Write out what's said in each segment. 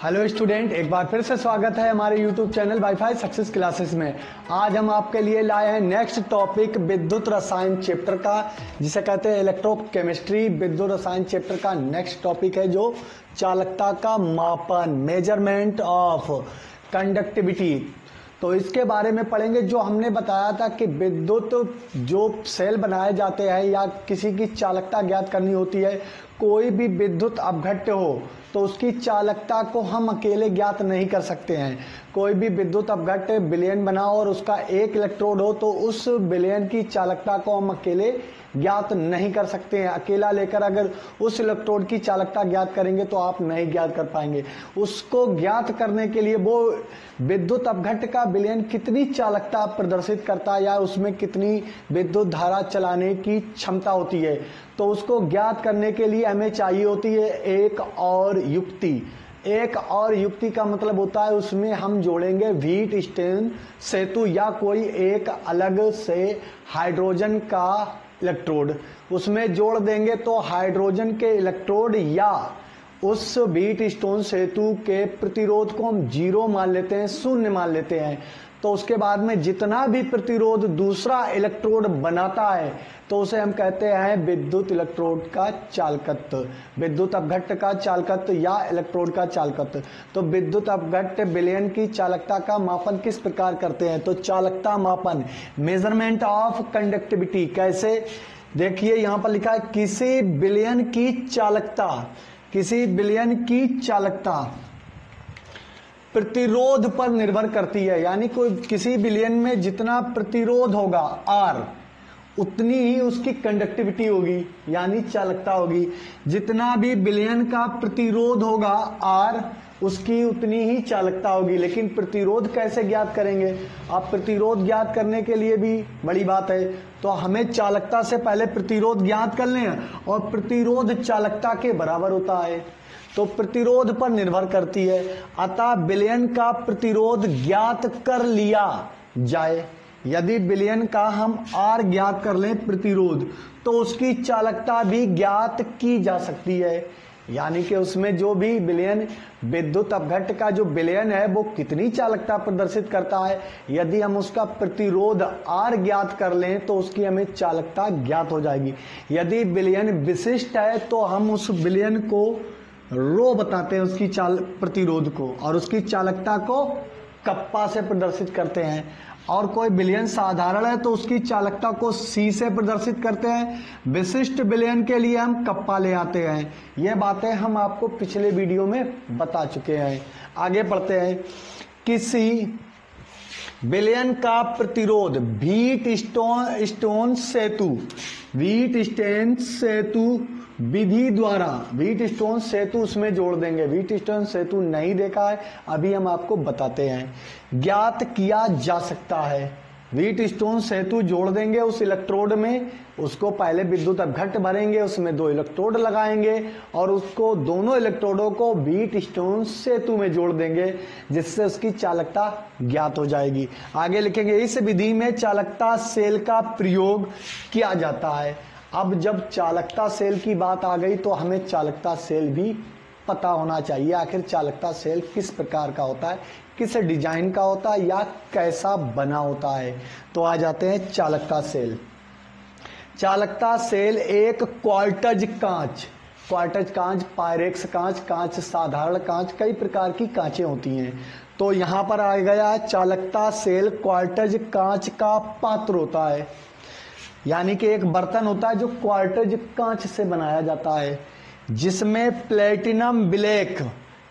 Hello student, एक बार फिर से स्वागत है हमारे YouTube channel wifi success classes में। आज हम आपके लिए लाए हैं नेक्स्ट टॉपिक विद्युत रसायन चैप्टर का, जिसे कहते हैं इलेक्ट्रोकेमिस्ट्री। विद्युत रसायन चैप्टर का नेक्स्ट टॉपिक है जो चालकता का मापन, मेजरमेंट ऑफ कंडक्टिविटी। तो इसके बारे में पढ़ेंगे। जो हमने बताया था कि विद्युत जो सेल बनाए जाते हैं या किसी की चालकता ज्ञात करनी होती है, कोई भी विद्युत अपघट्य हो तो उसकी चालकता को हम अकेले ज्ञात नहीं कर सकते हैं। कोई भी विद्युत अपघट्य विलयन बना और उसका एक इलेक्ट्रोड हो तो उस विलयन की चालकता को हम अकेले ज्ञात नहीं कर सकते हैं। अकेला लेकर अगर उस इलेक्ट्रोड की चालकता ज्ञात करेंगे तो आप नहीं ज्ञात कर पाएंगे। उसको ज्ञात करने के लिए वो विद्युत अपघट्य का विलयन कितनी चालकता प्रदर्शित करता है या उसमें कितनी विद्युत धारा चलाने की क्षमता होती है, तो उसको ज्ञात करने के लिए हमें चाहिए होती है एक और युक्ति। एक और युक्ति का मतलब होता है उसमें हम जोड़ेंगे व्हीट स्टेन सेतु या कोई एक अलग से हाइड्रोजन का इलेक्ट्रोड उसमें जोड़ देंगे। तो हाइड्रोजन के इलेक्ट्रोड या उस व्हीट स्टोन सेतु के प्रतिरोध को हम 0 मान लेते हैं, 0 मान लेते हैं। तो उसके बाद में जितना भी प्रतिरोध दूसरा इलेक्ट्रोड बनाता है तो उसे हम कहते हैं विद्युत इलेक्ट्रोड का चालकत्व, विद्युत अपघट्य का चालकत्व या इलेक्ट्रोड का चालकत्व। तो विद्युत अपघट्य विलयन की चालकता का मापन किस प्रकार करते हैं? तो चालकता मापन, मेजरमेंट ऑफ कंडक्टिविटी। कैसे? देखिए यहां पर लिखा है किसी विलयन की चालकता, किसी विलयन की चालकता प्रतिरोध पर निर्भर करती है। यानी कोई किसी विलयन में जितना प्रतिरोध होगा R, उतनी ही उसकी कंडक्टिविटी होगी यानी चालकता होगी। जितना भी विलयन का प्रतिरोध होगा R, उसकी उतनी ही चालकता होगी। लेकिन प्रतिरोध कैसे ज्ञात करेंगे? आप प्रतिरोध ज्ञात करने के लिए भी बड़ी बात है, तो हमें चालकता से पहले प्रतिरोध ज्ञात कर लें और प्रतिरोध चालकता के बराबर होता है, तो प्रतिरोध पर निर्भर करती है। अतः विलयन का प्रतिरोध ज्ञात कर लिया जाए, यदि विलयन का हम R ज्ञात कर लें प्रतिरोध, तो उसकी चालकता भी ज्ञात की जा सकती है। यानी कि उसमें जो भी विलयन, विद्युत अपघट्य का जो विलयन है वो कितनी चालकता प्रदर्शित करता है, यदि हम उसका प्रतिरोध R ज्ञात कर लें तो उसकी हमें चालकता ज्ञात हो जाएगी। यदि विलयन विशिष्ट है तो हम उस विलयन को रो बताते हैं, उसकी प्रतिरोध को, और उसकी चालकता को कप्पा से प्रदर्शित करते हैं। और कोई विलयन साधारण है तो उसकी चालकता को C से प्रदर्शित करते हैं। विशिष्ट विलयन के लिए हम कप्पा ले आते हैं। ये बातें हम आपको पिछले वीडियो में बता चुके हैं। आगे बढ़ते हैं। किसी विलयन का प्रतिरोध व्हीट स्टोन सेतु, व्हीट स्टोन सेतु विधि द्वारा, व्हीट स्टोन सेतु उसमें जोड़ देंगे। व्हीट स्टोन सेतु नहीं देखा है, अभी हम आपको बताते हैं। ज्ञात किया जा सकता है, व्हीट स्टोन सेतु जोड़ देंगे उस इलेक्ट्रोड में, उसको पहले विद्युत अपघट्य भरेंगे, उसमें 2 इलेक्ट्रोड लगाएंगे और उसको दोनों इलेक्ट्रोडों को व्हीट स्टोन सेतु में जोड़ देंगे, जिससे उसकी चालकता ज्ञात हो जाएगी। आगे लिखेंगे इस विधि में चालकता सेल का प्रयोग किया जाता है। अब जब चालकता सेल की बात आ गई तो हमें चालकता सेल भी पता होना चाहिए। आखिर चालकता सेल किस प्रकार का होता है, किस डिजाइन का होता है या कैसा बना होता है। तो आ जाते हैं चालकता सेल। चालकता सेल एक क्वार्टज कांच, क्वार्टज कांच, पायरेक्स कांच, कांच साधारण कांच, कई प्रकार की कांचें होती हैं। तो यहां पर आ गया चालकता सेल क्वार्टज कांच का पात्र होता है। यानी कि एक बर्तन होता है जो क्वार्टज कांच से बनाया जाता है, जिसमें प्लेटिनम ब्लैक,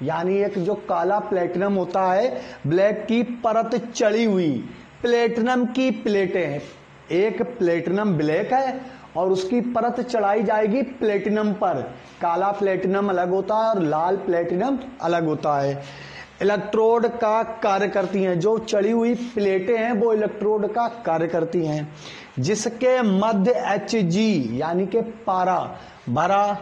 यानी एक जो काला प्लेटिनम होता है, ब्लैक की परत चढ़ी हुई प्लेटिनम की प्लेटें हैं। एक प्लेटिनम ब्लैक है और उसकी परत चढ़ाई जाएगी प्लेटिनम पर। काला प्लेटिनम अलग होता है और लाल प्लेटिनम अलग होता है। इलेक्ट्रोड का कार्य करती हैं, जो चढ़ी हुई प्लेटें हैं वो इलेक्ट्रोड का कार्य करती हैं, जिसके मध्य Hg यानी कि पारा भरा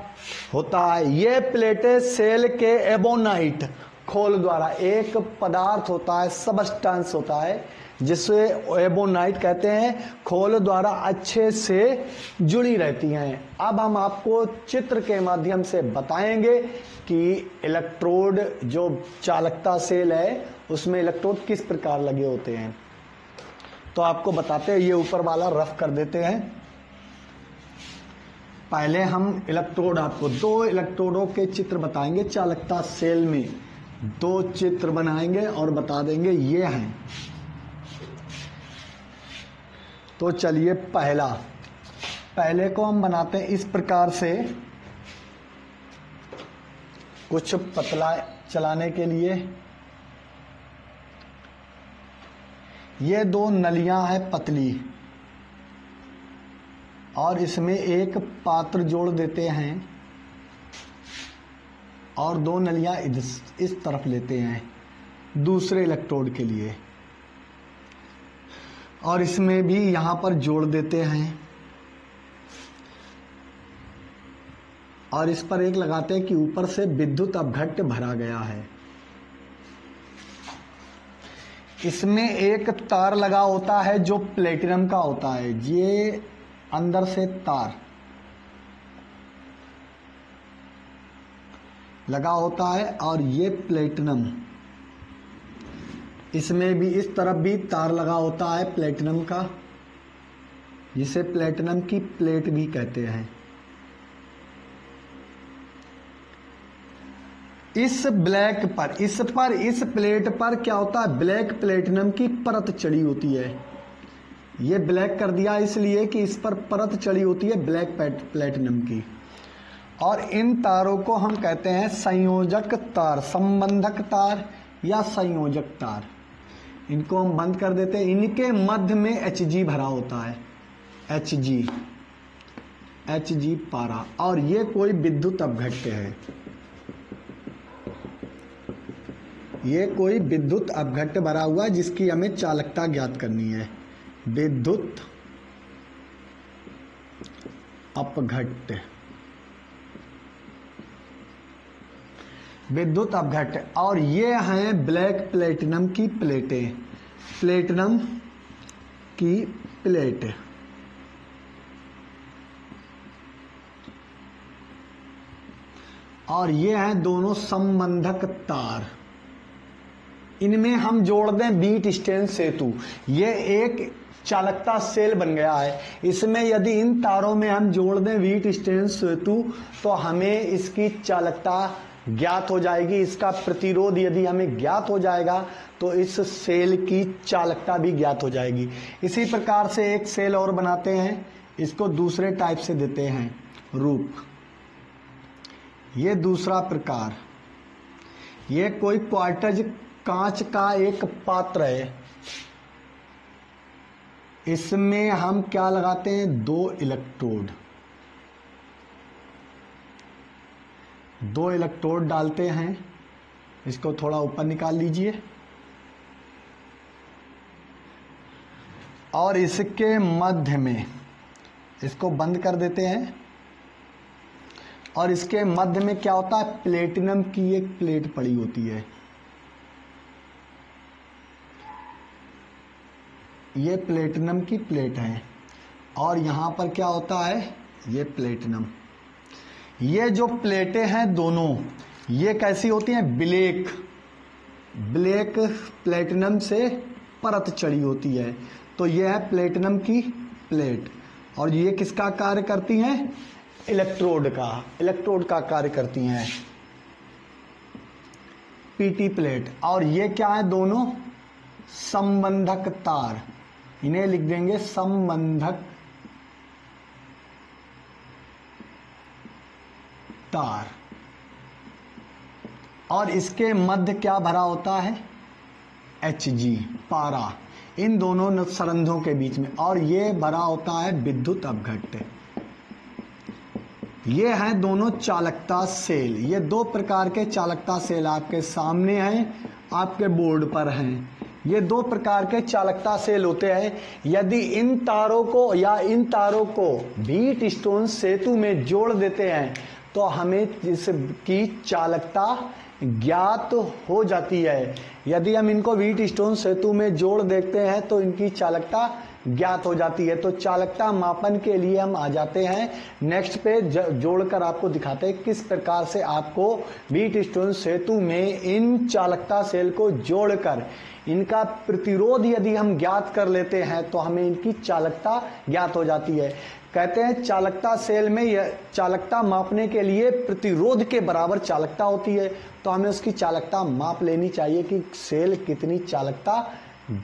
होता है। ये प्लेटें सेल के एबोनाइट खोल द्वारा, एक पदार्थ होता है, सबस्टेंस होता है जिसे एबोनाइट कहते हैं, खोल द्वारा अच्छे से जुड़ी रहती हैं। अब हम आपको चित्र के माध्यम से बताएंगे कि इलेक्ट्रोड जो चालकता सेल है उसमें इलेक्ट्रोड किस प्रकार लगे होते हैं। तो आपको बताते हैं, ये ऊपर वाला रफ कर देते हैं। पहले हम इलेक्ट्रोड, आपको 2 इलेक्ट्रोडों के चित्र बताएंगे चालकता सेल में। 2 चित्र बनाएंगे और बता देंगे ये हैं। तो चलिए पहले को हम बनाते हैं इस प्रकार से, कुछ पतला चलाने के लिए। ये 2 नलियां हैं पतली, और इसमें एक पात्र जोड़ देते हैं और 2 नलियां इस तरफ लेते हैं दूसरे इलेक्ट्रोड के लिए, और इसमें भी यहां पर जोड़ देते हैं और इस पर एक लगाते हैं कि ऊपर से विद्युत अपघट्य भरा गया है। इसमें एक तार लगा होता है जो प्लेटिनम का होता है। ये अंदर से तार लगा होता है और ये प्लेटिनम, इसमें भी इस तरफ भी तार लगा होता है प्लेटिनम का, जिसे प्लेटिनम की प्लेट भी कहते हैं। इस प्लेट पर क्या होता है, ब्लैक प्लेटिनम की परत चढ़ी होती है। ये ब्लैक कर दिया इसलिए कि इस पर परत चढ़ी होती है ब्लैक प्लेटिनम की। और इन तारों को हम कहते हैं संयोजक तार, संबंधक तार या संयोजक तार। इनको हम बंद कर देते हैं। इनके मध्य में Hg भरा होता है, Hg पारा, और ये कोई विद्युत अपघट्य है। ये कोई विद्युत अपघट्य भरा हुआ है जिसकी हमें चालकता ज्ञात करनी है। विद्युत अपघट्य, विद्युत अपघट्य। और ये हैं ब्लैक प्लेटिनम की प्लेटें, प्लेटिनम की प्लेट। और ये हैं दोनों संबंधक तार। इनमें हम जोड़ दें बीट स्टेन सेतु। ये एक चालकता सेल बन गया है। इसमें यदि इन तारों में हम जोड़ दें व्हीट स्टेन सेतु तो हमें इसकी चालकता ज्ञात हो जाएगी। इसका प्रतिरोध यदि हमें ज्ञात हो जाएगा तो इस सेल की चालकता भी ज्ञात हो जाएगी। इसी प्रकार से एक सेल और बनाते हैं, इसको दूसरे टाइप से देते हैं रूप। ये दूसरा प्रकार, ये कोई क्वार्टज कांच का एक पात्र है। इसमें हम क्या लगाते हैं, 2 इलेक्ट्रोड डालते हैं। इसको थोड़ा ऊपर निकाल लीजिए और इसके मध्य में इसको बंद कर देते हैं। और इसके मध्य में क्या होता है, प्लेटिनम की एक प्लेट पड़ी होती है। ये प्लेटिनम की प्लेट है और यहां पर क्या होता है, ये प्लेटिनम। ये जो प्लेटें हैं दोनों, ये कैसी होती हैं, ब्लैक प्लेटिनम से परत चढ़ी होती है। तो ये है प्लेटिनम की प्लेट और ये किसका कार्य करती हैं, इलेक्ट्रोड का कार्य करती हैं, पीटी प्लेट। और ये क्या है, दोनों संबंधक तार। इन्हें लिख देंगे संबंधक तार। और इसके मध्य क्या भरा होता है, Hg पारा, इन दोनों संरंध्रों के बीच में। और ये भरा होता है विद्युत अपघट्य। ये हैं दोनों चालकता सेल। ये 2 प्रकार के चालकता सेल आपके सामने हैं, आपके बोर्ड पर हैं। ये 2 प्रकार के चालकता सेल होते हैं। यदि इन तारों को व्हीट स्टोन सेतु में जोड़ देते हैं तो हमें इसकी चालकता ज्ञात हो जाती है। यदि हम इनको व्हीटस्टोन सेतु में जोड़ देखते हैं तो इनकी चालकता ज्ञात हो जाती है। तो चालकता मापन के लिए हम आ जाते हैं नेक्स्ट पे, जोड़कर आपको दिखाते हैं किस प्रकार से आपको व्हीटस्टोन सेतु में इन चालकता सेल को जोड़कर इनका प्रतिरोध यदि हम ज्ञात कर लेते हैं तो हमें इनकी चालकता ज्ञात हो जाती है। कहते हैं चालकता सेल में यह चालकता मापने के लिए प्रतिरोध के बराबर चालकता होती है, तो हमें उसकी चालकता माप लेनी चाहिए कि सेल कितनी चालकता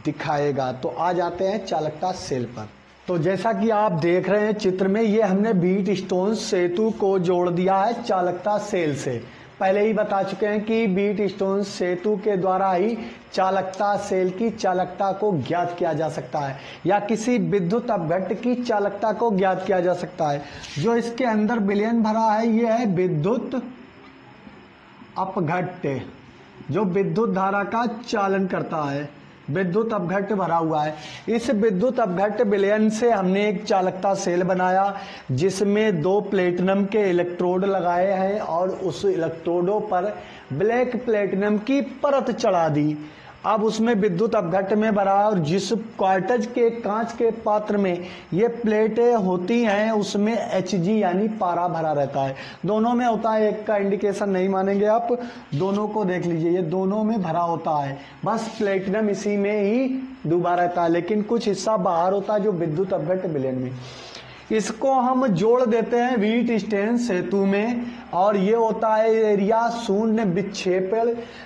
दिखाएगा। तो आ जाते हैं चालकता सेल पर। तो जैसा कि आप देख रहे हैं चित्र में, ये हमने व्हीटस्टोन सेतु को जोड़ दिया है चालकता सेल से। पहले ही बता चुके हैं कि व्हीटस्टोन सेतु के द्वारा ही चालकता सेल की चालकता को ज्ञात किया जा सकता है या किसी विद्युत अपघट्ट की चालकता को ज्ञात किया जा सकता है। जो इसके अंदर विलयन भरा है ये है विद्युत अपघट्ट, जो विद्युत धारा का चालन करता है। विद्युत अपघट्ट भरा हुआ है। इस विद्युत अपघट्ट विलयन से हमने एक चालकता सेल बनाया जिसमें 2 प्लेटिनम के इलेक्ट्रोड लगाए हैं और उस इलेक्ट्रोडों पर ब्लैक प्लेटिनम की परत चढ़ा दी। अब उसमें विद्युत अपघट्ट में भरा और जिस क्वार्टज के कांच के पात्र में ये प्लेटें होती हैं उसमें Hg यानी पारा भरा रहता है। दोनों में होता है, एक का इंडिकेशन नहीं मानेंगे आप, दोनों को देख लीजिए, ये दोनों में भरा होता है। बस प्लेटिनम इसी में ही डूबा रहता है, लेकिन कुछ हिस्सा बाहर होता है जो विद्युत अपघट्ट विलयन में। इसको हम जोड़ देते हैं व्हीटस्टोन सेतु में और ये होता है एरिया शून्य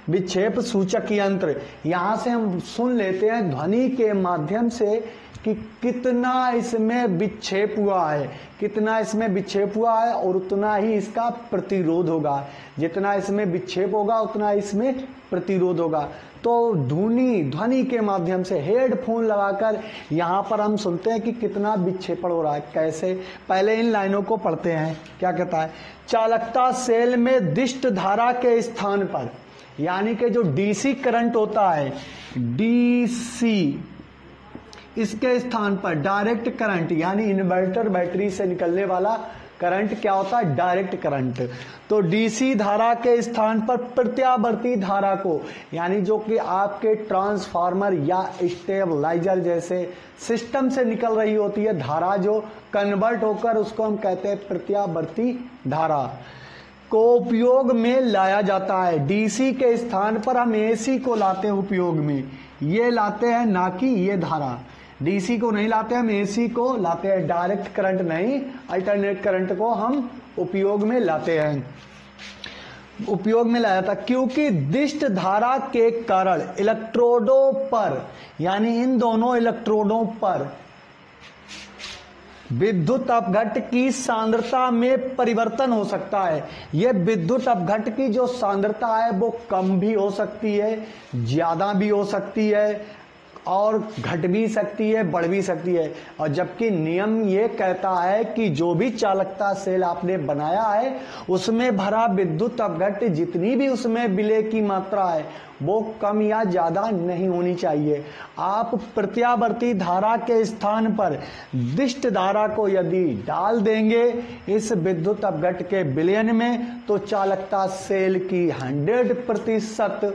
विक्षेप सूचक यंत्र। यहाँ से हम सुन लेते हैं ध्वनि के माध्यम से कि कितना इसमें विक्षेप हुआ है, कितना इसमें विक्षेप हुआ है और उतना ही इसका प्रतिरोध होगा। जितना इसमें विक्षेप होगा उतना इसमें प्रतिरोध होगा। तो ध्वनि के माध्यम से हेडफोन लगाकर यहाँ पर हम सुनते हैं कि कितना विक्षेपण हो रहा है। कैसे? पहले इन लाइनों को पढ़ते हैं। क्या कहता है? चालकता सेल में दिष्ट धारा के स्थान पर, यानी कि जो डीसी करंट होता है, डीसी, इसके स्थान पर डायरेक्ट करंट यानी इन्वर्टर बैटरी से निकलने वाला करंट क्या होता है? Direct current. तो डीसी धारा के स्थान पर प्रत्यावर्ती धारा को, यानी जो कि आपके ट्रांसफार्मर या स्टेबलाइजर जैसे सिस्टम से निकल रही होती है धारा, जो कन्वर्ट होकर उसको हम कहते हैं प्रत्यावर्ती धारा, को उपयोग में लाया जाता है। डीसी के स्थान पर हम एसी को लाते हैं उपयोग में, ये लाते हैं, ना कि ये धारा। डीसी को नहीं लाते हम, एसी को लाते हैं। डायरेक्ट करंट नहीं, अल्टरनेट करंट को हम उपयोग में लाते हैं, उपयोग में लाया था। क्योंकि दिष्ट धारा के कारण इलेक्ट्रोडों पर, यानी इन दोनों इलेक्ट्रोडों पर विद्युत अपघट्ट की सांद्रता में परिवर्तन हो सकता है। यह विद्युत अपघट्ट की जो सांद्रता है वो कम भी हो सकती है, ज्यादा भी हो सकती है और घट भी सकती है, बढ़ भी सकती है। और जबकि नियम ये कहता है कि जो भी चालकता सेल आपने बनाया है उसमें भरा विद्युत अपघट्ट जितनी भी उसमें विलय की मात्रा है वो कम या ज्यादा नहीं होनी चाहिए। आप प्रत्यावर्ती धारा के स्थान पर दिष्ट धारा को यदि डाल देंगे इस विद्युत अपघट्ट के विलयन में तो चालकता सेल की 100%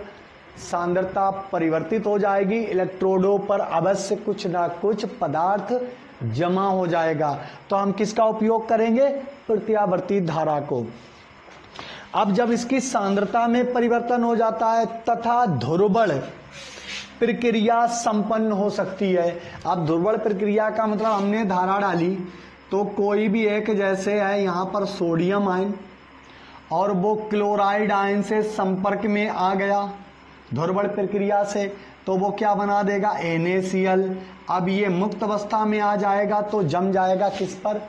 सांद्रता परिवर्तित हो जाएगी। इलेक्ट्रोडों पर अवश्य कुछ ना कुछ पदार्थ जमा हो जाएगा। तो हम किसका उपयोग करेंगे? प्रत्यावर्ती धारा को। अब जब इसकी सांद्रता में परिवर्तन हो जाता है तथा ध्रुवण प्रक्रिया संपन्न हो सकती है। अब ध्रुवण प्रक्रिया का मतलब हमने धारा डाली तो कोई भी एक, जैसे है यहाँ पर सोडियम आयन और वो क्लोराइड आयन से संपर्क में आ गया ध्रुवण प्रक्रिया से, तो वो क्या बना देगा? NaCl। अब ये मुक्त अवस्था में आ जाएगा तो जम जाएगा किस पर?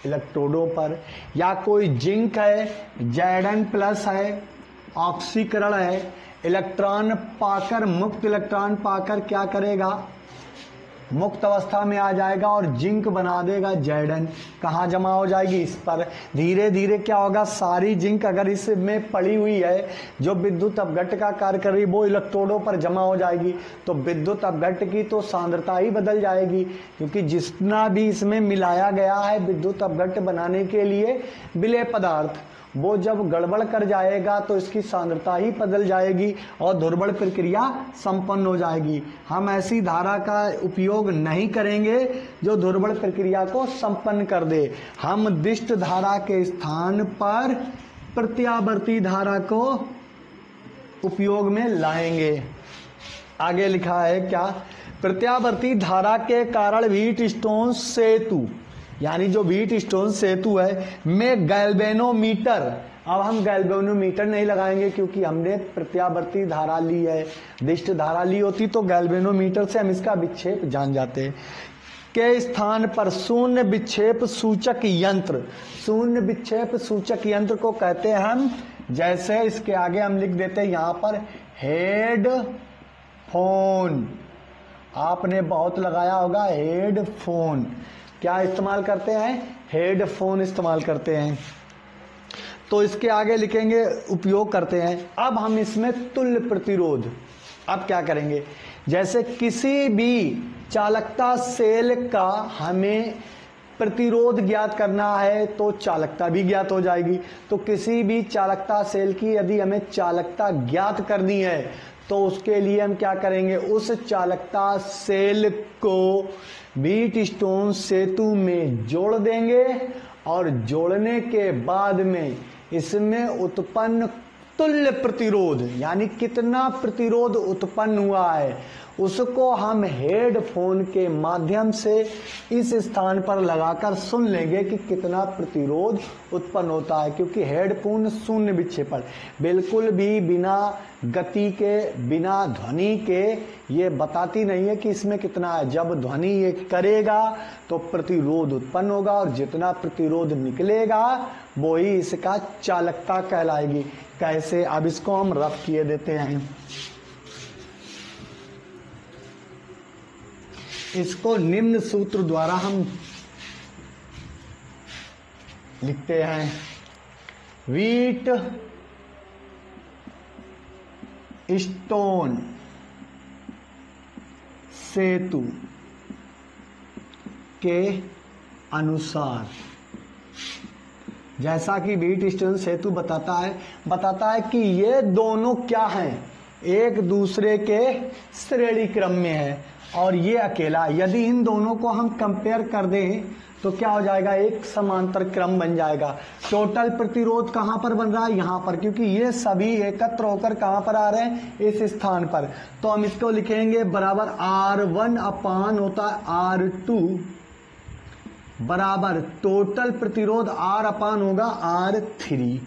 इलेक्ट्रोडों पर। या कोई जिंक है, Zn+ है, ऑक्सीकरण है, इलेक्ट्रॉन पाकर, मुक्त इलेक्ट्रॉन पाकर क्या करेगा? मुक्त अवस्था में आ जाएगा और जिंक बना देगा Zn। कहाँ जमा हो जाएगी? इस पर। धीरे धीरे क्या होगा, सारी जिंक अगर इसमें पड़ी हुई है जो विद्युत अपघट्ट का कार्य कर रही है वो इलेक्ट्रोडों पर जमा हो जाएगी, तो विद्युत अपघट्ट की तो सांद्रता ही बदल जाएगी, क्योंकि जितना भी इसमें मिलाया गया है विद्युत अपघट्ट बनाने के लिए विलेय पदार्थ, वो जब गड़बड़ कर जाएगा तो इसकी सांद्रता ही बदल जाएगी और ध्रुवण प्रक्रिया संपन्न हो जाएगी। हम ऐसी धारा का उपयोग नहीं करेंगे जो ध्रुवण प्रक्रिया को संपन्न कर दे। हम दिष्ट धारा के स्थान पर प्रत्यावर्ती धारा को उपयोग में लाएंगे। आगे लिखा है क्या? प्रत्यावर्ती धारा के कारण व्हीटस्टोन सेतु, यानी जो व्हीटस्टोन सेतु है में गैल्वेनोमीटर, अब हम गैल्वेनोमीटर नहीं लगाएंगे क्योंकि हमने प्रत्यावर्ती धारा ली है। दिष्ट धारा ली होती तो गैल्वेनोमीटर से हम इसका विक्षेप जान जाते। के स्थान पर शून्य विक्षेप सूचक यंत्र, शून्य विक्षेप सूचक यंत्र को कहते हैं हम, जैसे इसके आगे हम लिख देते हैं यहां पर हेडफोन, आपने बहुत लगाया होगा हेडफोन। क्या इस्तेमाल करते हैं? हेडफोन इस्तेमाल करते हैं। तो इसके आगे लिखेंगे उपयोग करते हैं। अब हम इसमें तुल्य प्रतिरोध, अब क्या करेंगे, जैसे किसी भी चालकता सेल का हमें प्रतिरोध ज्ञात करना है तो चालकता भी ज्ञात हो जाएगी। तो किसी भी चालकता सेल की यदि हमें चालकता ज्ञात करनी है तो उसके लिए हम क्या करेंगे, उस चालकता सेल को व्हीटस्टोन सेतु में जोड़ देंगे और जोड़ने के बाद में इसमें उत्पन्न तुल्य प्रतिरोध, यानी कितना प्रतिरोध उत्पन्न हुआ है, उसको हम हेडफोन के माध्यम से इस स्थान पर लगाकर सुन लेंगे कि कितना प्रतिरोध उत्पन्न होता है। क्योंकि हेडफोन शून्य विक्षेपण, बिल्कुल भी बिना गति के, बिना ध्वनि के ये बताती नहीं है कि इसमें कितना है। जब ध्वनि ये करेगा तो प्रतिरोध उत्पन्न होगा और जितना प्रतिरोध निकलेगा वो ही इसका चालकता कहलाएगी। कैसे? अब इसको हम रफ किए देते हैं। इसको निम्न सूत्र द्वारा हम लिखते हैं। व्हीट स्टोन सेतु के अनुसार, जैसा कि व्हीटस्टोन सेतु बताता है कि ये दोनों क्या हैं, एक दूसरे के श्रेणी क्रम में है और ये अकेला। यदि इन दोनों को हम कंपेयर कर दें तो क्या हो जाएगा, एक समांतर क्रम बन जाएगा। टोटल प्रतिरोध कहां पर बन रहा है, यहां पर, क्योंकि ये सभी एकत्र होकर कहां पर आ रहे हैं, इस स्थान पर। तो हम इसको लिखेंगे बराबर R1 अपान होता है R2 बराबर टोटल प्रतिरोध R अपान होगा R3।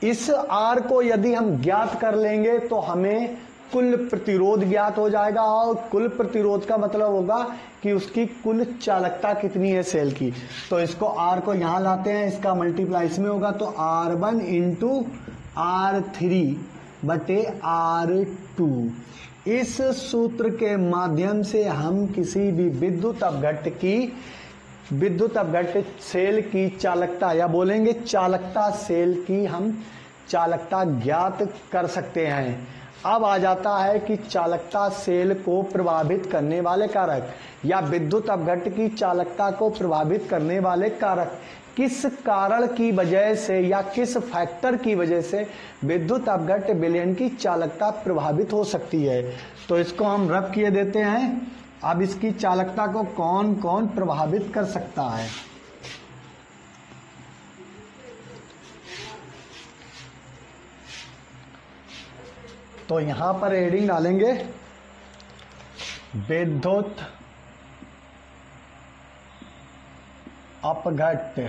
इस R को यदि हम ज्ञात कर लेंगे तो हमें कुल प्रतिरोध ज्ञात हो जाएगा, और कुल प्रतिरोध का मतलब होगा कि उसकी कुल चालकता कितनी है सेल की। तो इसको R को यहां लाते हैं, इसका मल्टीप्लाई इसमें होगा तो R1 इंटू R3 बटे R2। इस सूत्र के माध्यम से हम किसी भी विद्युत अपघट्ट सेल की चालकता, या बोलेंगे चालकता सेल की हम चालकता ज्ञात कर सकते हैं। अब आ जाता है कि चालकता सेल को प्रभावित करने वाले कारक, या विद्युत अपघट्ट की चालकता को प्रभावित करने वाले कारक किस कारण की वजह से या किस फैक्टर की वजह से विद्युत अपघट्ट विलयन की चालकता प्रभावित हो सकती है। तो इसको हम रफ किए देते हैं। अब इसकी चालकता को कौन कौन प्रभावित कर सकता है। तो यहां पर हेडिंग डालेंगे विद्युत अपघट्ट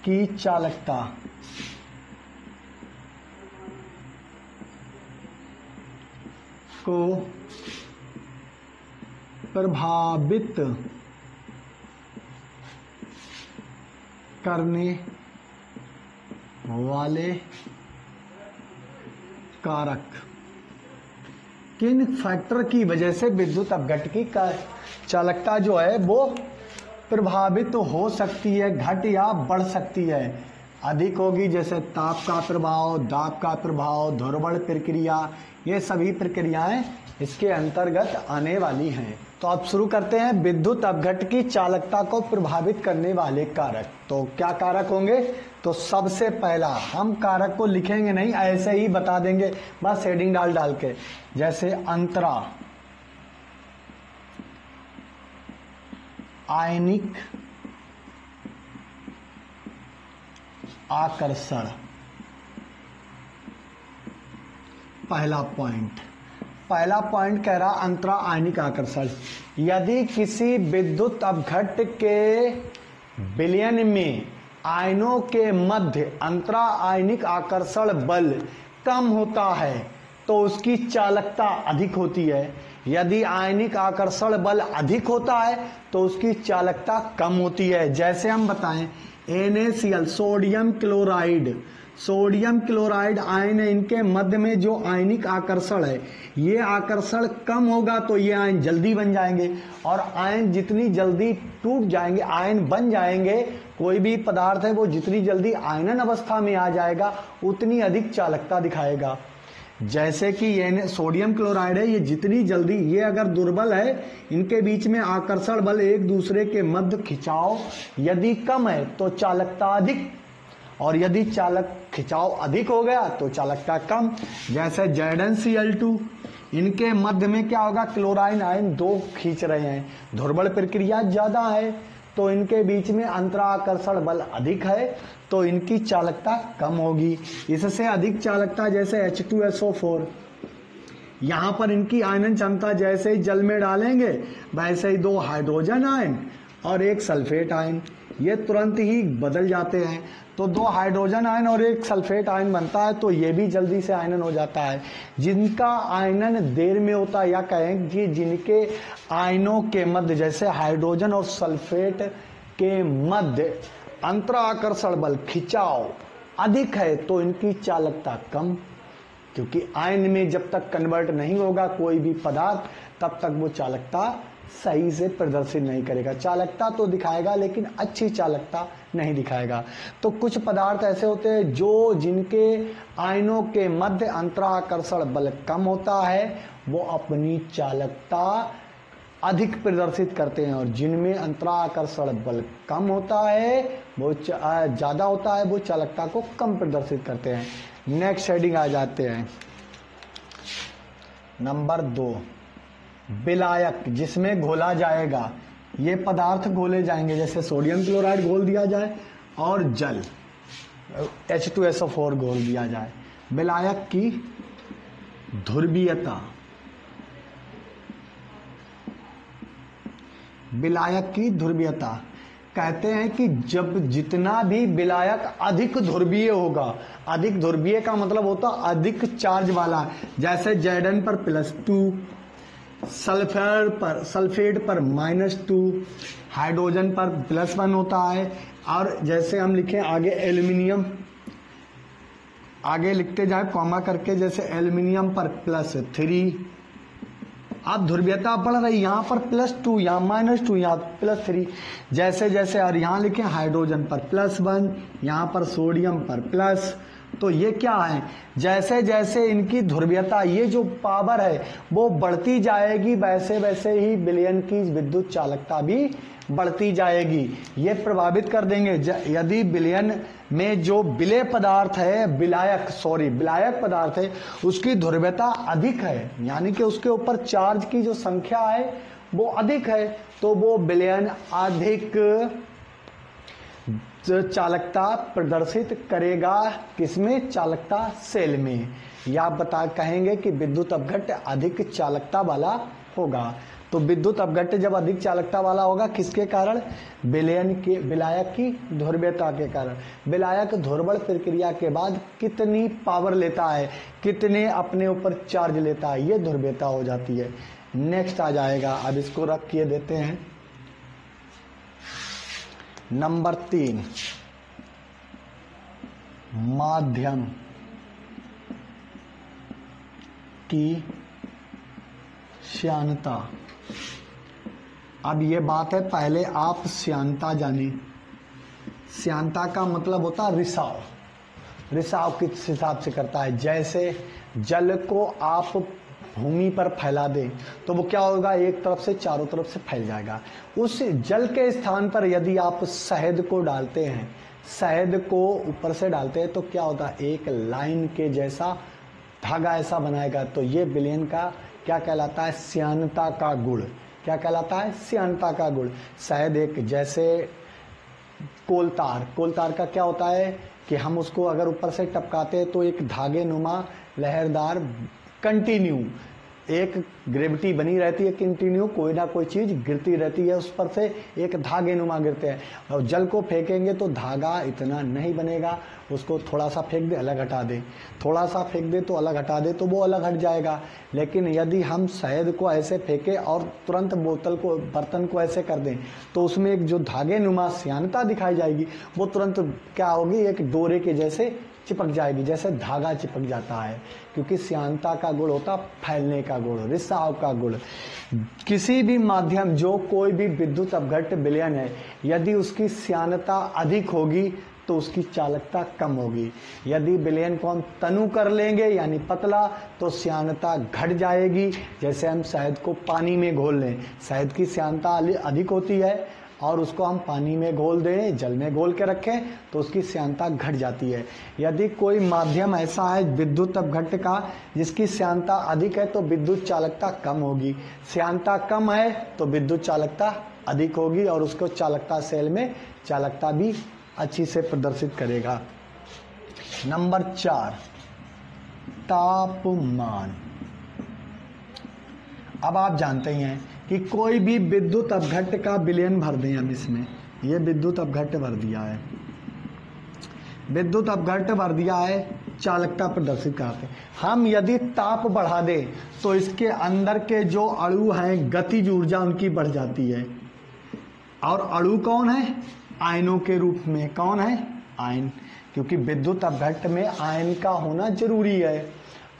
की चालकता को प्रभावित करने वाले कारक। किन फैक्टर की वजह से विद्युत अपघट्य की चालकता जो है वो प्रभावित हो सकती है, घट या बढ़ सकती है? अधिक होगी, जैसे ताप का प्रभाव, दाब का प्रभाव, ध्रुवण प्रक्रिया, ये सभी प्रक्रियाएं इसके अंतर्गत आने वाली हैं। तो अब शुरू करते हैं विद्युत अपघट्य की चालकता को प्रभावित करने वाले कारक। तो क्या कारक होंगे? तो सबसे पहला, हम कारक को लिखेंगे नहीं, ऐसे ही बता देंगे बस हेडिंग डाल डाल के, जैसे अंतरा आयनिक आकर्षण, पहला पॉइंट कह रहा अंतरा आयनिक आकर्षण। यदि किसी विद्युत अपघट्य के विलयन में आयनों के मध्य अंतरा आयनिक आकर्षण बल कम होता है तो उसकी चालकता अधिक होती है। यदि आयनिक आकर्षण बल अधिक होता है तो उसकी चालकता कम होती है। जैसे हम बताएं NaCl सोडियम क्लोराइड आयन है, इनके मध्य में जो आयनिक आकर्षण है, ये आकर्षण कम होगा तो ये आयन जल्दी बन जाएंगे, और आयन जितनी जल्दी टूट जाएंगे, आयन बन जाएंगे, कोई भी पदार्थ है वो जितनी जल्दी आयनन अवस्था में आ जाएगा उतनी अधिक चालकता दिखाएगा। जैसे कि ये सोडियम क्लोराइड है, ये जितनी जल्दी, ये अगर दुर्बल है, इनके बीच में आकर्षण बल एक दूसरे के मध्य खिंचाव यदि कम है तो चालकता अधिक, और यदि चालक खिंचाव अधिक हो गया तो चालकता कम। जैसे ZnCl2, इनके मध्य में क्या होगा, क्लोराइन आयन दो खींच रहे हैं, ध्रुवण प्रक्रिया ज्यादा है तो इनके बीच में अंतराकर्षण बल अधिक है तो इनकी चालकता कम होगी। इससे अधिक चालकता जैसे H2SO4, यहां पर इनकी आयनन क्षमता जैसे ही जल में डालेंगे वैसे ही 2 हाइड्रोजन आयन और 1 सल्फेट आयन ये तुरंत ही बदल जाते हैं। तो 2 हाइड्रोजन आयन और 1 सल्फेट आयन बनता है तो ये भी जल्दी से आयनन हो जाता है। जिनका आयनन देर में होता है, या कहें कि जिनके आयनों के मध्य जैसे हाइड्रोजन और सल्फेट के मध्य अंतराकर्षण बल खिंचाव अधिक है तो इनकी चालकता कम, क्योंकि आयन में जब तक कन्वर्ट नहीं होगा कोई भी पदार्थ तब तक वो चालकता सही से प्रदर्शित नहीं करेगा। चालकता तो दिखाएगा लेकिन अच्छी चालकता नहीं दिखाएगा। तो कुछ पदार्थ ऐसे होते हैं जो जिनके आयनों के मध्य अंतराकर्षण बल कम होता है वो अपनी चालकता अधिक प्रदर्शित करते हैं, और जिनमें अंतराकर्षण बल कम होता है, वो ज्यादा होता है, वो चालकता को कम प्रदर्शित करते हैं। नेक्स्ट हेडिंग आ जाते हैं, नंबर 2, विलायक जिसमें घोला जाएगा। ये पदार्थ घोले जाएंगे, जैसे सोडियम क्लोराइड घोल दिया जाए और जल H2SO4 घोल दिया जाए। विलायक की ध्रुवीयता, विलायक की ध्रुवीयता कहते हैं कि जब जितना भी विलायक अधिक ध्रुवीय होगा, अधिक ध्रुवीय का मतलब होता अधिक चार्ज वाला, जैसे Zn पर +2, सल्फेट पर -2, हाइड्रोजन पर +1 होता है। और जैसे हम लिखें आगे एल्यूमिनियम, आगे लिखते जाए कॉमा करके, जैसे एल्यूमिनियम पर +3, अब ध्रुवीयता बढ़ रही, यहाँ पर +2, यहाँ -2, यहाँ +3, जैसे जैसे, और यहाँ लिखें हाइड्रोजन पर +1, यहाँ पर सोडियम पर प्लस। तो ये क्या है, जैसे जैसे इनकी ध्रुवीयता, ये जो पावर है वो बढ़ती जाएगी, वैसे वैसे ही विलयन की विद्युत चालकता भी बढ़ती जाएगी। ये प्रभावित कर देंगे। यदि विलयन में जो विलेय पदार्थ है, विलायक पदार्थ है, उसकी ध्रुवीयता अधिक है, यानी कि उसके ऊपर चार्ज की जो संख्या है वो अधिक है, तो वो विलयन अधिक चालकता प्रदर्शित करेगा। किसमें? चालकता सेल में। या कहेंगे कि विद्युत अपघट्य अधिक चालकता वाला होगा। तो विद्युत अपघट्य जब अधिक चालकता वाला होगा, किसके कारण? विलायक की ध्रुवीयता के कारण। विलायक ध्रुवण प्रक्रिया के बाद कितनी पावर लेता है, कितने अपने ऊपर चार्ज लेता है, ये ध्रुवीयता हो जाती है। नेक्स्ट आ जाएगा, अब इसको रख किए देते हैं, नंबर 3, माध्यम की श्यानता। अब ये बात है, पहले आप श्यानता जाने। श्यानता का मतलब होता है रिसाव। रिसाव किस हिसाब से करता है? जैसे जल को आप भूमि पर फैला दें तो वो क्या होगा, एक तरफ से चारों तरफ से फैल जाएगा। उस जल के स्थान पर यदि आप शहद को डालते हैं, शहद को ऊपर से डालते हैं, तो क्या होता है, एक लाइन के जैसा धागा ऐसा बनाएगा। तो ये विलयन का क्या कहलाता है? श्यानता का गुण। क्या कहलाता है? श्यानता का गुण। शहद एक जैसे कोलतार, कोलतार का क्या होता है कि हम उसको अगर ऊपर से टपकाते हैं तो एक धागे नुमा लहरदार कंटिन्यू एक ग्रेविटी बनी रहती है, कंटिन्यू कोई ना कोई चीज गिरती रहती है, उस पर से एक धागे नुमा गिरते हैं। और जल को फेंकेंगे तो धागा इतना नहीं बनेगा, उसको थोड़ा सा फेंक दे अलग हटा दे, थोड़ा सा फेंक दे तो अलग हटा दे, तो वो अलग हट जाएगा। लेकिन यदि हम शहद को ऐसे फेंके और तुरंत बोतल को, बर्तन को ऐसे कर दें तो उसमें एक जो धागे नुमा श्यानता दिखाई जाएगी वो तुरंत क्या होगी, एक डोरे के जैसे चिपक जाएगी, जैसे धागा चिपक जाता है। क्योंकि श्यानता का गुण होता फैलने का गुण, रिसाव का गुण। किसी भी माध्यम, जो कोई भी विद्युत अपघट्य विलयन है, यदि उसकी श्यानता अधिक होगी तो उसकी चालकता कम होगी। यदि विलयन को हम तनु कर लेंगे यानी पतला, तो श्यानता घट जाएगी। जैसे हम शहद को पानी में घोल लें, शहद की श्यानता अधिक होती है और उसको हम पानी में घोल दें, जल में घोल के रखें तो उसकी श्यानता घट जाती है। यदि कोई माध्यम ऐसा है विद्युत अपघट्य का जिसकी श्यानता अधिक है तो विद्युत चालकता कम होगी, श्यानता कम है तो विद्युत चालकता अधिक होगी और उसको चालकता सेल में चालकता भी अच्छी से प्रदर्शित करेगा। नंबर 4, तापमान। अब आप जानते ही हैं कि कोई भी विद्युत अपघट्य का विलयन भर दें। अब इसमें ये विद्युत अपघट्य भर दिया है, विद्युत अपघट्य भर दिया है, चालकता प्रदर्शित करते हैं। हम यदि ताप बढ़ा दें तो इसके अंदर के जो अणु हैं गतिज ऊर्जा उनकी बढ़ जाती है। और अणु कौन है? आयनों के रूप में। कौन है? आयन। क्योंकि विद्युत अपघट्य में आयन का होना जरूरी है,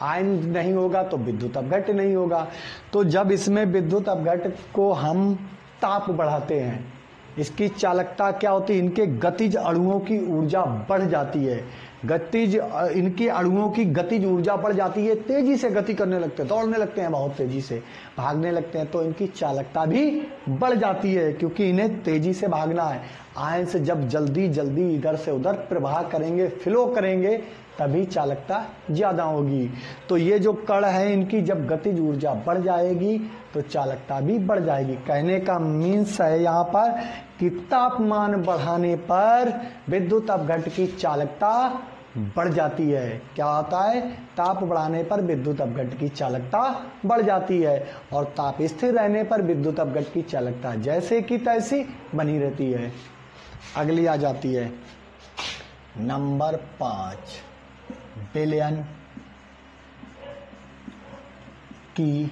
आयन नहीं होगा तो विद्युत अपघट्य नहीं होगा। तो जब इसमें विद्युत अपघट्य को हम ताप बढ़ाते हैं, इसकी चालकता क्या होती है, इनके गतिज अणुओं की ऊर्जा बढ़ जाती है। गतिज, इनके अणुओं की गतिज ऊर्जा बढ़ जाती है, तेजी से गति करने लगते हैं, दौड़ने लगते हैं, बहुत तेजी से भागने लगते हैं, तो इनकी चालकता भी बढ़ जाती है क्योंकि इन्हें तेजी से भागना है। आयन से जब जल्दी जल्दी इधर से उधर प्रवाह करेंगे, फ्लो करेंगे, तभी चालकता ज्यादा होगी। तो ये जो कण है इनकी जब गतिज ऊर्जा बढ़ जाएगी तो चालकता भी बढ़ जाएगी। कहने का मीन्स है यहाँ पर कि तापमान बढ़ाने पर विद्युत अपघट्य की चालकता बढ़ जाती है। क्या होता है? ताप बढ़ाने पर विद्युत अपघट्य की चालकता बढ़ जाती है और ताप स्थिर रहने पर विद्युत अपघट्य की चालकता जैसे की तैसी बनी रहती है। अगली आ जाती है नंबर 5, विलयन की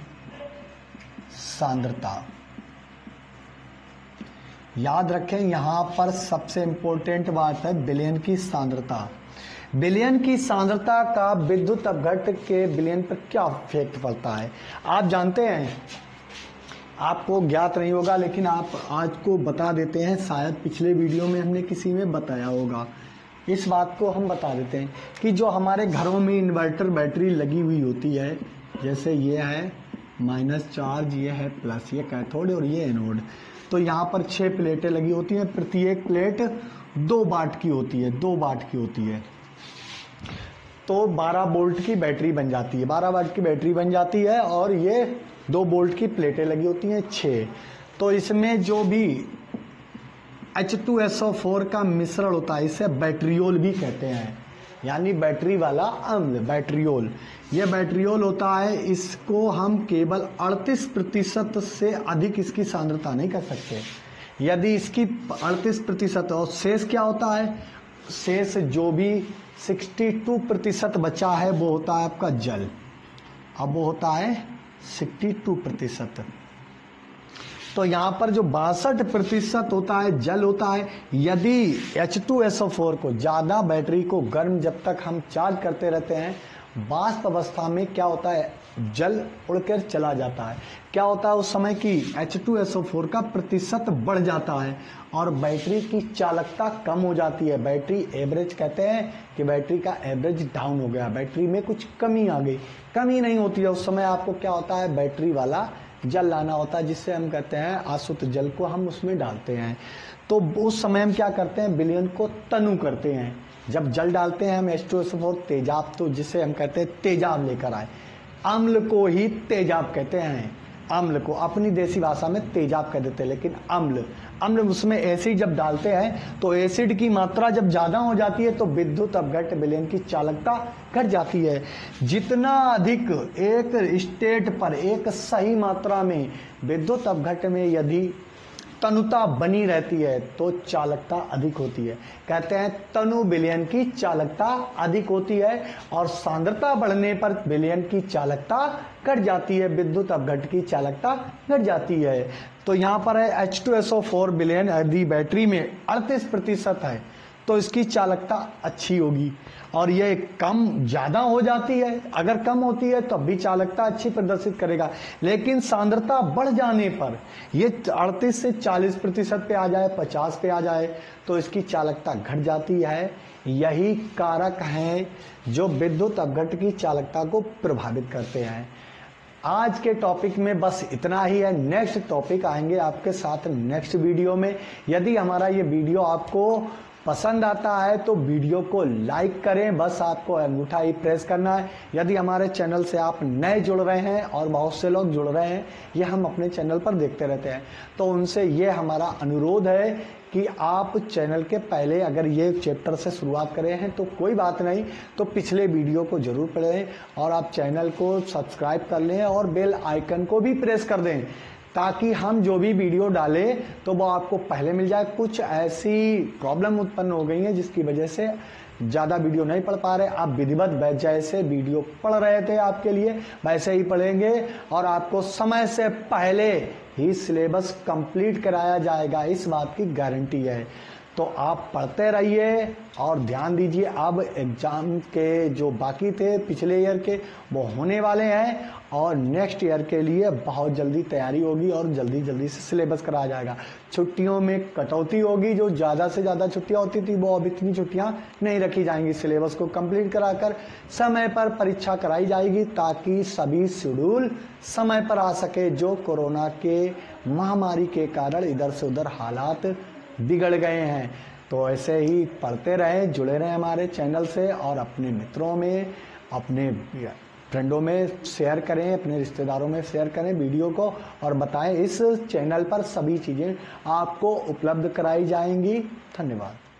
सांद्रता। याद रखें यहां पर सबसे इंपॉर्टेंट बात है विलयन की सांद्रता। विलयन की सांद्रता का विद्युत अपघट्य के विलयन पर क्या इफेक्ट पड़ता है? आप जानते हैं, आपको ज्ञात नहीं होगा लेकिन आप आज को बता देते हैं, शायद पिछले वीडियो में हमने किसी में बताया होगा। इस बात को हम बता देते हैं कि जो हमारे घरों में इन्वर्टर बैटरी लगी हुई होती है, जैसे ये है माइनस चार्ज, ये है प्लस, ये कैथोड और ये एनोड। तो यहाँ पर 6 प्लेटें लगी होती हैं, प्रत्येक प्लेट 2 वाट की होती है, 2 वाट की होती है। तो 12 वोल्ट की बैटरी बन जाती है, 12 वाट की बैटरी बन जाती है और ये 2 वोल्ट की प्लेटें लगी होती हैं 6। तो इसमें जो भी H2SO4 का मिश्रण होता है इसे बैटरियोल भी कहते हैं, यानी बैटरी वाला अम्ल, बैटरियोल। यह बैटरियोल होता है, इसको हम केवल 38% से अधिक इसकी सांद्रता नहीं कर सकते। यदि इसकी 38% और शेष क्या होता है, शेष जो भी 62% बचा है वो होता है आपका जल। अब वो होता है 62%। तो यहाँ पर जो 62% होता है जल होता है। यदि H2SO4 को ज़्यादा बैटरी को गर्म जब तक हम चार्ज करते रहते हैं, वाष्प अवस्था में क्या होता है, जल उड़कर चला जाता है। क्या होता है उस समय की H2SO4 का प्रतिशत बढ़ जाता है और बैटरी की चालकता कम हो जाती है। बैटरी एवरेज कहते हैं कि बैटरी का एवरेज डाउन हो गया, बैटरी में कुछ कमी आ गई। कमी नहीं होती है उस समय, आपको क्या होता है बैटरी वाला जल लाना होता है, जिससे हम कहते हैं आसुत जल को हम उसमें डालते हैं। तो उस समय हम क्या करते हैं, विलयन को तनु करते हैं। जब जल डालते हैं हम H2SO4 तेजाब, तो जिसे हम कहते हैं तेजाब लेकर आए। अम्ल को ही तेजाब कहते हैं, अम्ल को अपनी देसी भाषा में तेजाब कह देते हैं, लेकिन अम्ल उसमें एसिड जब डालते हैं तो एसिड की मात्रा जब ज्यादा हो जाती है तो विद्युत अपघट्य विलयन की चालकता घट जाती है। जितना अधिक एक स्टेट पर एक सही मात्रा में विद्युत अपघट्य में यदि तनुता बनी रहती है तो चालकता अधिक होती है। कहते हैं तनु विलयन की चालकता अधिक होती है और सांद्रता बढ़ने पर विलयन की चालकता घट जाती है, विद्युत अपघट्य की चालकता घट जाती है। तो यहाँ पर है H2SO4 विलयन यदि बैटरी में 38% है तो इसकी चालकता अच्छी होगी, और ये कम ज्यादा हो जाती है, अगर कम होती है तब भी चालकता अच्छी प्रदर्शित करेगा। लेकिन सांद्रता बढ़ जाने पर ये 38 से 40% पे आ जाए, 50 पे आ जाए तो इसकी चालकता घट जाती है। यही कारक हैं जो विद्युत अपघट्य की चालकता को प्रभावित करते हैं। आज के टॉपिक में बस इतना ही है। नेक्स्ट टॉपिक आएंगे आपके साथ नेक्स्ट वीडियो में। यदि हमारा ये वीडियो आपको पसंद आता है तो वीडियो को लाइक करें, बस आपको अंगूठा ही प्रेस करना है। यदि हमारे चैनल से आप नए जुड़ रहे हैं और बहुत से लोग जुड़ रहे हैं, ये हम अपने चैनल पर देखते रहते हैं, तो उनसे ये हमारा अनुरोध है कि आप चैनल के पहले अगर ये चैप्टर से शुरुआत करें हैं तो कोई बात नहीं, तो पिछले वीडियो को जरूर पढ़ें और आप चैनल को सब्सक्राइब कर लें और बेल आइकन को भी प्रेस कर दें, ताकि हम जो भी वीडियो डालें तो वो आपको पहले मिल जाए। कुछ ऐसी प्रॉब्लम उत्पन्न हो गई है जिसकी वजह से ज़्यादा वीडियो नहीं पढ़ पा रहे। आप विधिवत जैसे वीडियो पढ़ रहे थे आपके लिए वैसे ही पढ़ेंगे और आपको समय से पहले ही सिलेबस कंप्लीट कराया जाएगा, इस बात की गारंटी है। तो आप पढ़ते रहिए और ध्यान दीजिए। अब एग्जाम के जो बाकी थे पिछले ईयर के वो होने वाले हैं और नेक्स्ट ईयर के लिए बहुत जल्दी तैयारी होगी और जल्दी जल्दी से सिलेबस कराया जाएगा। छुट्टियों में कटौती होगी, जो ज़्यादा से ज़्यादा छुट्टियां होती थी वो अब इतनी छुट्टियां नहीं रखी जाएंगी। सिलेबस को कंप्लीट कराकर समय पर परीक्षा कराई जाएगी ताकि सभी शेड्यूल समय पर आ सके। जो कोरोना के महामारी के कारण इधर से उधर हालात बिगड़ गए हैं, तो ऐसे ही पढ़ते रहें, जुड़े रहें हमारे चैनल से और अपने मित्रों में, अपने फ्रेंडों में शेयर करें, अपने रिश्तेदारों में शेयर करें वीडियो को और बताएं। इस चैनल पर सभी चीज़ें आपको उपलब्ध कराई जाएंगी। धन्यवाद।